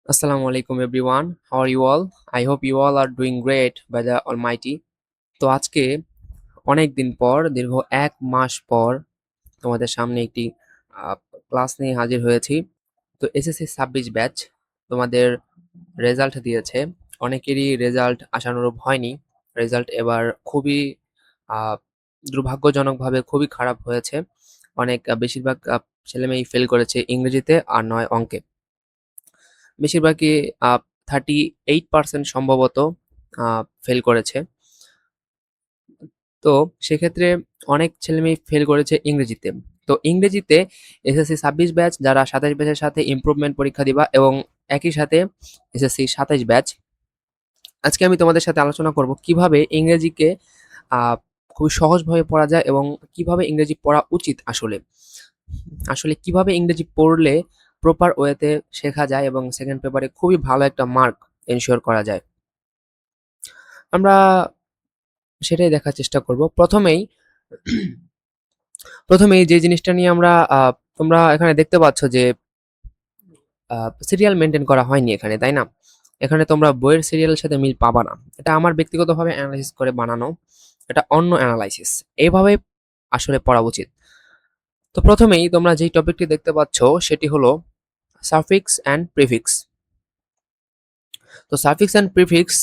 Assalamu alaikum everyone. How are you all? I hope you all are doing great by the Almighty. তো আজকে অনেক দিন পর দীর্ঘ 1 মাস পর তোমাদের সামনে একটি ক্লাস নিয়ে হাজির হয়েছি। তো এসএসসি 26 ব্যাচ তোমাদের রেজাল্ট দিয়েছে। অনেকেরই রেজাল্ট আশানুরূপ হয়নি। রেজাল্ট এবার খুবই আহ, দুর্ভাগ্যজনকভাবে খুবই খারাপ হয়েছে। অনেক বেশিরভাগ ছেলেমেয়েই ফেল করেছে ইংরেজিতে আর নয় অঙ্কে। বেশিরভাগই 38% সম্ভবত ফেল করেছে। তো সেক্ষেত্রে অনেক ছেলেমেয়ে ফেল করেছে ইংরেজিতে। তো ইংরেজিতে এসএসসি 26 ব্যাচ যারা 27 ব্যাচের সাথে ইমপ্রুভমেন্ট পরীক্ষা দিবা এবং একই সাথে এসএসসি 27 ব্যাচ, আজকে আমি তোমাদের সাথে আলোচনা করব কিভাবে ইংরেজিকে খুবই সহজভাবে পড়া যায় এবং কিভাবে ইংরেজি পড়া উচিত। আসলে আসলে কিভাবে ইংরেজি পড়লে প্রপার ওয়েতে শেখা যায় এবং সেকেন্ড পেপারে খুবই ভালো একটা মার্ক এনশিওর করা যায়, আমরা সেটাই দেখার চেষ্টা করব। প্রথমেই যে জিনিসটা নিয়ে আমরা তোমরা এখানে দেখতে পাচ্ছ যে সিরিয়াল মেনটেন করা হয়নি এখানে, তাই না? এখানে তোমরা বইয়ের সিরিয়ালের সাথে মিল পাবা না। এটা আমার ব্যক্তিগতভাবে অ্যানালাইসিস করে বানানো, এটা অন্য অ্যানালাইসিস। এইভাবে আসলে পড়া উচিত। তো প্রথমেই তোমরা যেই টপিকটি দেখতে পাচ্ছ সেটি হলো সাফিক্স অ্যান্ড প্রিফিক্স। তো সাফিক্স অ্যান্ড প্রিফিক্স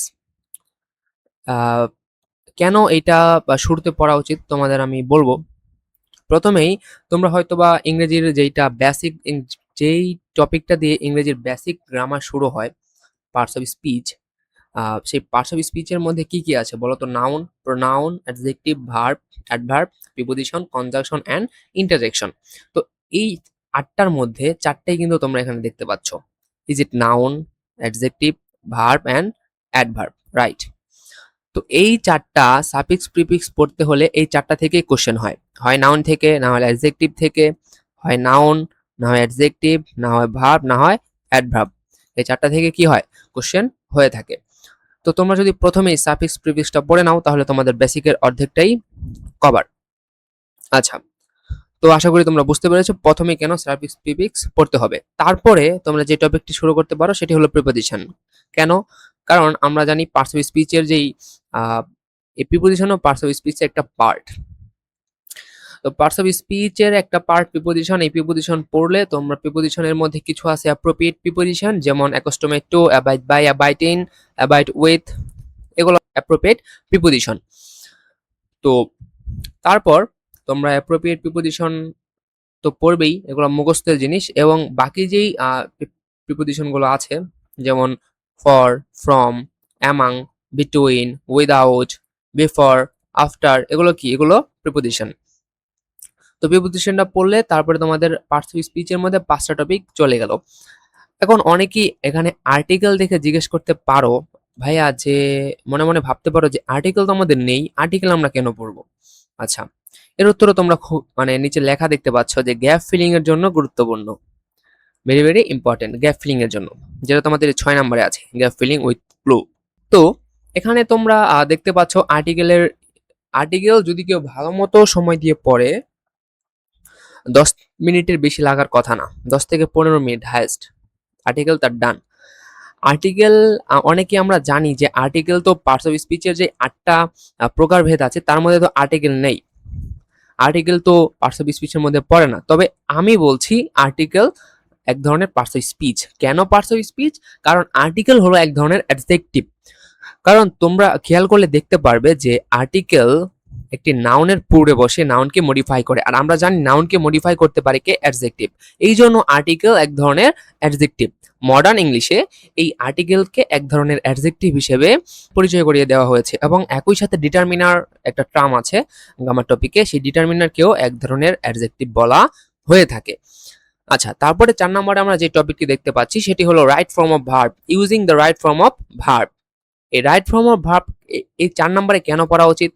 কেন এটা শুরুতে পড়া উচিত তোমাদের আমি বলবো। প্রথমেই তোমরা হয়তোবা ইংরেজির যেই টপিকটা দিয়ে ইংরেজির বেসিক গ্রামার শুরু হয়, পার্টস অফ স্পিচ, সেই পার্টস অফ স্পিচের মধ্যে কি কি আছে বলো তো? Noun, pronoun, adjective, verb, adverb, preposition, conjunction and interjection. তো এই 8টার মধ্যে 4টাই কিন্তু তোমরা এখানে দেখতে পাচ্ছ। Is it noun, adjective, verb and adverb, right? তো এই 4টা সাফিক্স প্রিফিক্স পড়তে হলে এই 4টা থেকেই কোশ্চেন হয়। হয় নাউন থেকে, না হলে অ্যাডজেক্টিভ থেকে, হয় নাউন, না হয় অ্যাডজেক্টিভ, না হয় ভার্ব, না হয় অ্যাডভার্ব। এই 4টা থেকে কি হয়? কোশ্চেন হয়ে থাকে। তো তোমরা যদি প্রথমেই সাফিক্স প্রিফিক্সটা পড়ে নাও তাহলে তোমাদের বেসিকের অর্ধেকটাই কভার। আচ্ছা, তো আশা করি তোমরা বুঝতে পেরেছো প্রথমে কেন সাফিক্স প্রিফিক্স পড়তে হবে। তারপরে তোমরা যে টপিকটি শুরু করতে পারো সেটি হলো প্রিপোজিশন। কেন? কারণ আমরা জানি পার্টস অফ স্পিচের যেই এই প্রিপোজিশন ও পার্টস অফ স্পিচের একটা পার্ট। তো পার্টস অফ স্পিচের একটা পার্ট প্রিপোজিশন। এই প্রিপোজিশন পড়লে তোমরা প্রিপোজিশনের মধ্যে কিছু আছে অ্যাপ্রোপ্রিয়েট প্রিপোজিশন, যেমন accustomed to, abide by, abide in, abide with, এগুলো অ্যাপ্রোপ্রিয়েট প্রিপোজিশন। তো তারপর তোমরা অ্যাপ্রোপ্রিয়েট প্রিপোজিশন তো পড়বেই, এগুলো মুখস্থের জিনিস। এবং বাকি যেই প্রিপোজিশন গুলো আছে, যেমন for, from, among, between, without, before, after, এগুলো কি? এগুলো প্রিপোজিশন। তো প্রিপোজিশনটা পড়লে তারপরে তোমাদের পার্টস অফ স্পিচের মধ্যে 5টা টপিক চলে গেল। এখন অনেকেই এখানে আর্টিকেল দেখে জিজ্ঞেস করতে পারো, ভাইয়া, যে মনে মনে ভাবতে পারো যে আর্টিকেল তো আমাদের নেই, আর্টিকেল আমরা কেন পড়বো? আচ্ছা, এর উত্তরে তোমরা খুব নিচে লেখা দেখতে পাচ্ছ যে গ্যাপ ফিলিং এর জন্য গুরুত্বপূর্ণ, very very important gap filling এর জন্য, যেটা তোমাদের 6 নম্বরে আছে, গ্যাপ ফিলিং উইথ ক্লু। তো এখানে তোমরা দেখতে পাচ্ছ আর্টিকেল যদি কেউ ভালো মতো সময় দিয়ে পড়ে 10 মিনিটের বেশি লাগার কথা না, 10 থেকে 15 মিনিট হাইস্ট, আর্টিকেল তার ডান। আর্টিকেল অনেকে আমরা জানি যে আর্টিকেল তো পার্টস অফ স্পিচের যে 8টা প্রকারভেদ আছে তার মধ্যে তো আর্টিকেল নেই। আর্টিকেল তো পার্টস অফ স্পিচের মধ্যে পড়ে না। তবে আমি বলছি আর্টিকেল এক ধরনের পার্টস অফ স্পিচ। কেন পার্টস অফ স্পিচ? কারণ আর্টিকেল হলো এক ধরনের অ্যাডজেক্টিভ। কারণ তোমরা খেয়াল করলে দেখতে পারবে যে আর্টিকেল একটি নাউনের পূর্বে বসে নাউনকে মডিফাই করে, আর আমরা জানি নাউনকে মডিফাই করতে পারে কে? অ্যাডজেক্টিভ। এই জন্য আর্টিকেল এক ধরনের অ্যাডজেক্টিভ। মডার্ন ইংলিশে এই আর্টিকেলকে এক ধরনের অ্যাডজেক্টিভ হিসেবে পরিচয় করিয়ে দেওয়া হয়েছে, এবং একই সাথে ডিটারমিনার একটা টার্ম আছে গ্রামার টপিকে, সেই ডিটারমিনারকেও এক ধরনের অ্যাডজেক্টিভ বলা হয়ে থাকে। আচ্ছা, তারপরে 4 নম্বরে আমরা যে টপিকটি দেখতে পাচ্ছি সেটি হলো right form of verb, using the right form of verb. এই রাইট ফর্ম অফ ভার্ব এই 4 নম্বরে কেন পড়া উচিত?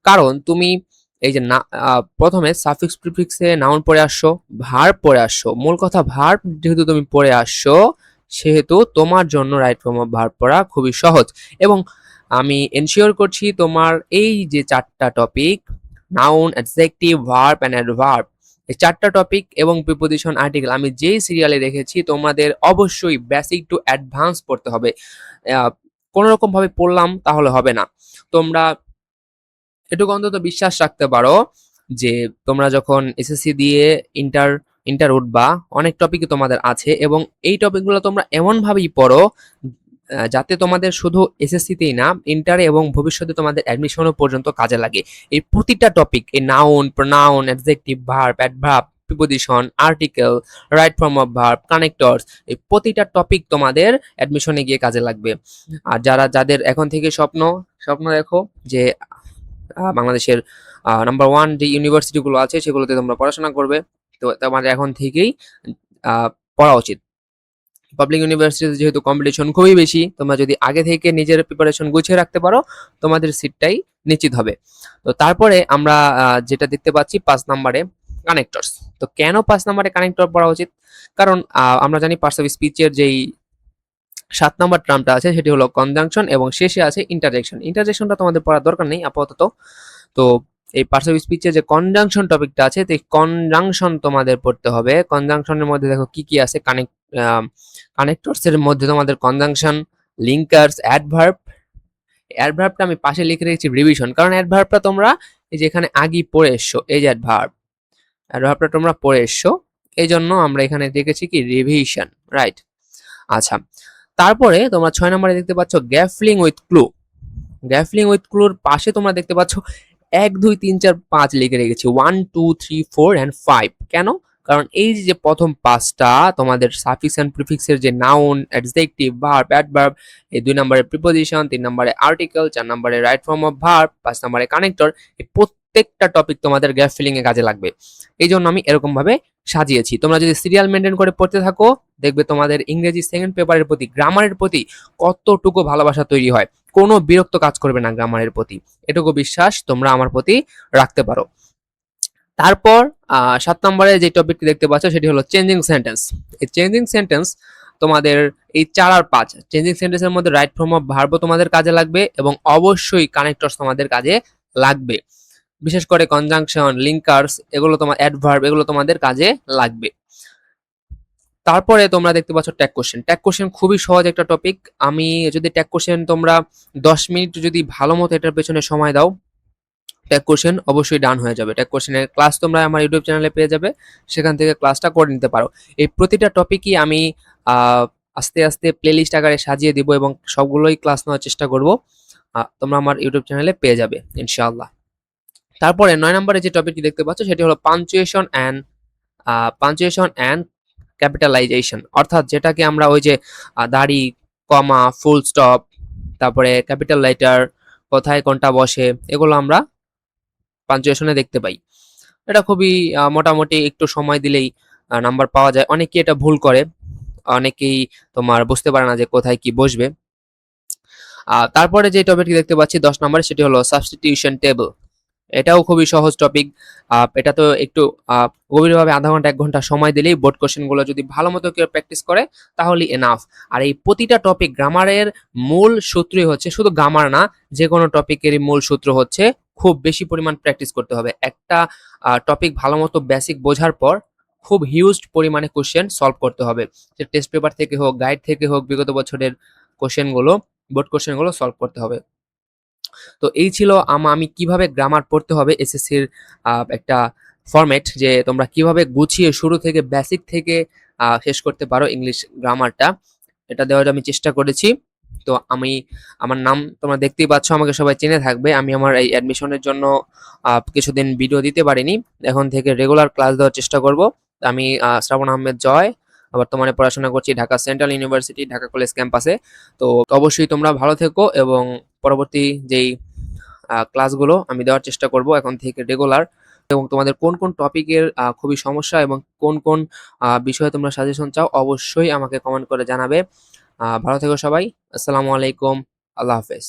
কারণ তুমি এই যে না প্রথমে সাফিক্স প্রিফিক্সে নাউন পড়ে আসছো, ভার্ব পড়ে আসছো, মূল কথা ভার্ব যেহেতু তুমি পড়ে আসছো সেহেতু তোমার জন্য রাইট ফর্ম অফ ভার্ব পড়া খুবই সহজ। এবং আমি এনশিওর করছি তোমার এই যে 4টা topic, noun, adjective, verb and adverb, এই 4টা টপিক এবং প্রিপোজিশন আর্টিকেল আমি যেই সিরিয়ালে রেখেছি তোমাদের অবশ্যই বেসিক টু অ্যাডভান্স পড়তে হবে। কোনো রকম ভাবে পড়লাম তাহলে হবে না। তোমরা এটুকু অন্তত বিশ্বাস রাখতে পারো যে তোমরা যখন এসএসসি দিয়ে ইন্টার ইন্টার উঠবা, অনেক টপিকই তোমাদের আছে এবং এই টপিকগুলো তোমরা এমনভাবেই পড়ো যাতে তোমাদের শুধু এসএসসিতেই না, ইন্টারে এবং ভবিষ্যতে তোমাদের অ্যাডমিশনও পর্যন্ত কাজে লাগে। এই প্রতিটা টপিক, এই noun, pronoun, adjective, verb, adverb, preposition, article, right form of verb, connectors, এই প্রতিটা টপিক তোমাদের অ্যাডমিশনে গিয়ে কাজে লাগবে। আর যাদের এখন থেকে স্বপ্ন স্বপ্ন দেখো যে বাংলাদেশের নাম্বার 1 যে ইউনিভার্সিটিগুলো আছে সেগুলোতে তোমরা পড়াশোনা করবে, তো তোমাদের এখন থেকেই পড়া উচিত। পাবলিক ইউনিভার্সিটিতে যেহেতু কম্পিটিশন খুবই বেশি, তোমরা যদি আগে থেকে নিজের প্রিপারেশন গুছিয়ে রাখতে পারো তোমাদের সিটটাই নিশ্চিত হবে। তো তারপরে আমরা যেটা দেখতে পাচ্ছি 5 নম্বরে কানেক্টরস। তো কেন 5 নম্বরে কানেক্টর পড়া উচিত? কারণ আমরা জানি পার্টস অফ স্পিচের যেই 7 নম্বর টার্মটা আছে সেটি হলো কনজাংশন এবং শেষে আছে ইন্টারজেকশন। ইন্টারজেকশনটা তোমাদের পড়ার দরকার নেই আপাতত। তো এই পার্টস অফ স্পিচে যে কনজাংশন টপিকটা আছে, তো এই কনজাংশন তোমাদের পড়তে হবে। কনজাংশনের মধ্যে দেখো কি কি আছে, কানেক্টরস এর মধ্যে তোমাদের কনজাংশন, লিঙ্কার্স, অ্যাডভার্ব। অ্যাডভার্বটা আমি পাশে লিখে রেখেছি রিভিশন, কারণ অ্যাডভার্বটা তোমরা এই যে এখানে আগেই পড়ে এসছো, এই যে অ্যাডভার্বটা তোমরা পড়ে এসছো, এই জন্য আমরা এখানে লিখেছি কি রিভিশন, রাইট? আচ্ছা, তারপরে তোমরা 6 নম্বরে দেখতে পাচ্ছ gap filling with clue. Gap filling with ক্লুর পাশে তোমরা দেখতে পাচ্ছ 1 2 3 4 5 লিখে রেখেছি, 1 2 3 4 and 5। কেন? কারণ এই যে প্রথম 5টা তোমাদের সাফিক্স এন্ড প্রিফিক্সের যে নাউন, অ্যাডজেক্টিভ, ভার্ব, অ্যাডভার্ব, এই 2 নম্বরে প্রিপোজিশন, 3 নম্বরে আর্টিকেল, 4 নম্বরে রাইট ফর্ম অফ ভার্ব, 5 নম্বরে কানেক্টর, এই প্রত্যেকটা টপিক তোমাদের গ্যাপ ফিলিং এ কাজে লাগবে। এই জন্য আমি এরকম ভাবে সাজিয়েছি। তোমরা যদি সিরিয়াল মেনটেন করে পড়তে থাকো দেখবে তোমাদের ইংরেজি সেকেন্ড পেপারের প্রতি, গ্রামারের প্রতি কতটুকু ভালোবাসা তৈরি হয়। কোনো বিরক্ত কাজ করবে না গ্রামারের প্রতি, এটুকু বিশ্বাস তোমরা আমার প্রতি রাখতে পারো। তারপর 7 নম্বরে যে টপিকটি দেখতে পাচ্ছ সেটি হলো চেঞ্জিং সেন্টেন্স। এই চেঞ্জিং সেন্টেন্স তোমাদের এই 4 আর 5 চেঞ্জিং সেন্টেন্সের মধ্যে রাইট ফর্ম অফ ভার্বও তোমাদের কাজে লাগবে এবং অবশ্যই কানেক্টরস তোমাদের কাজে লাগবে। বিশেষ করে কনজাংশন, লিঙ্কার্স, এগুলো তোমার অ্যাডভার্ব, এগুলো তোমাদের কাজে লাগবে। তারপরে তোমরা দেখতে পাচ্ছ ট্যাগ কোশ্চেন। ট্যাগ কোশ্চেন খুবই সহজ একটা টপিক। আমি যদি ট্যাগ কোশ্চেন তোমরা 10 মিনিট যদি ভালো মতো এটার পেছনে সময় দাও, ট্যাগ কোশ্চেন অবশ্যই ডান হয়ে যাবে। ট্যাগ কোশ্চেনের ক্লাস তোমরা আমার ইউটিউব চ্যানেলে পেয়ে যাবে, সেখান থেকে ক্লাসটা করে নিতে পারো। এই প্রতিটা টপিকই আমি আস্তে আস্তে প্লেলিস্ট আকারে সাজিয়ে দিব এবং সবগুলোই ক্লাস নেওয়ার চেষ্টা করব। তোমরা আমার ইউটিউব চ্যানেলে পেয়ে যাবে ইনশাআল্লাহ। তারপরে 9 নম্বরে যে টপিকটি দেখতে পাচ্ছ সেটি হলো পাঞ্চুয়েশন অ্যান্ড ক্যাপিটালাইজেশন, অর্থাৎ যেটাকে আমরা ওই যে দাড়ি, কমা, ফুল স্টপ, তারপরে ক্যাপিটাল লেটার, কোথায় কোনটা বসে, এগুলো আমরা পাঞ্চুয়েশনে দেখতে পাই। এটা খুবই মোটামুটি একটু সময় দিলেই নাম্বার পাওয়া যায়। অনেকেই এটা ভুল করে, অনেকেই তোমার বুঝতে পারে না যে কোথায় কি বসবে। তারপরে যে টপিকটি দেখতে পাচ্ছি 10 নম্বরে সেটি হলো সাবস্টিটিউশন টেবল। এটাও খুবই সহজ টপিক। এটা তো একটু গভীরভাবে আধা ঘন্টা 1 ঘন্টা সময় দিলেই বোর্ড কোশ্চেনগুলো যদি ভালো মতো কেউ প্র্যাকটিস করে তাহলেই এনাফ। আর এই প্রতিটা টপিক গ্রামারের মূল সূত্রই হচ্ছে, শুধু গ্রামার না, যে কোনো টপিকেরই মূল সূত্র হচ্ছে খুব বেশি পরিমাণ প্র্যাকটিস করতে হবে। একটা টপিক ভালো মতো বেসিক বোঝার পর খুব হিউজ পরিমাণে কোশ্চেন সলভ করতে হবে। সে টেস্ট পেপার থেকে হোক, গাইড থেকে হোক, বিগত বছরের কোশ্চেনগুলো, বোর্ড কোশ্চেনগুলো সলভ করতে হবে। তো এই ছিল আমি কিভাবে গ্রামার পড়তে হবে এসএসসির একটা ফরম্যাট, যে তোমরা কিভাবে গুছিয়ে শুরু থেকে বেসিক থেকে শেষ করতে পারো ইংলিশ গ্রামারটা, এটা দেওয়ার আমি চেষ্টা করেছি। তো আমার নাম তোমরা দেখতেই পাচ্ছ, আমাকে সবাই চিনে থাকবে। আমি আমার এই অ্যাডমিশনের জন্য কিছুদিন ভিডিও দিতে পারিনি, এখন থেকে রেগুলার ক্লাস দেওয়ার চেষ্টা করব। আমি শ্রাবণ আহমেদ জয়, বর্তমানে পড়াশোনা করছি Dhaka central university Dhaka college ক্যাম্পাসে। তো অবশ্যই তোমরা ভালো থেকো এবং পরবর্তী যেই ক্লাসগুলো আমি দেওয়ার চেষ্টা করব এখন থেকে রেগুলার। এবং তোমাদের কোন কোন টপিকের খুবই সমস্যা এবং কোন কোন বিষয়ে তোমরা সাজেশন চাও অবশ্যই আমাকে কমেন্ট করে জানাবে। ভালো থেকো সবাই। আসসালামু আলাইকুম। আল্লাহ হাফেজ।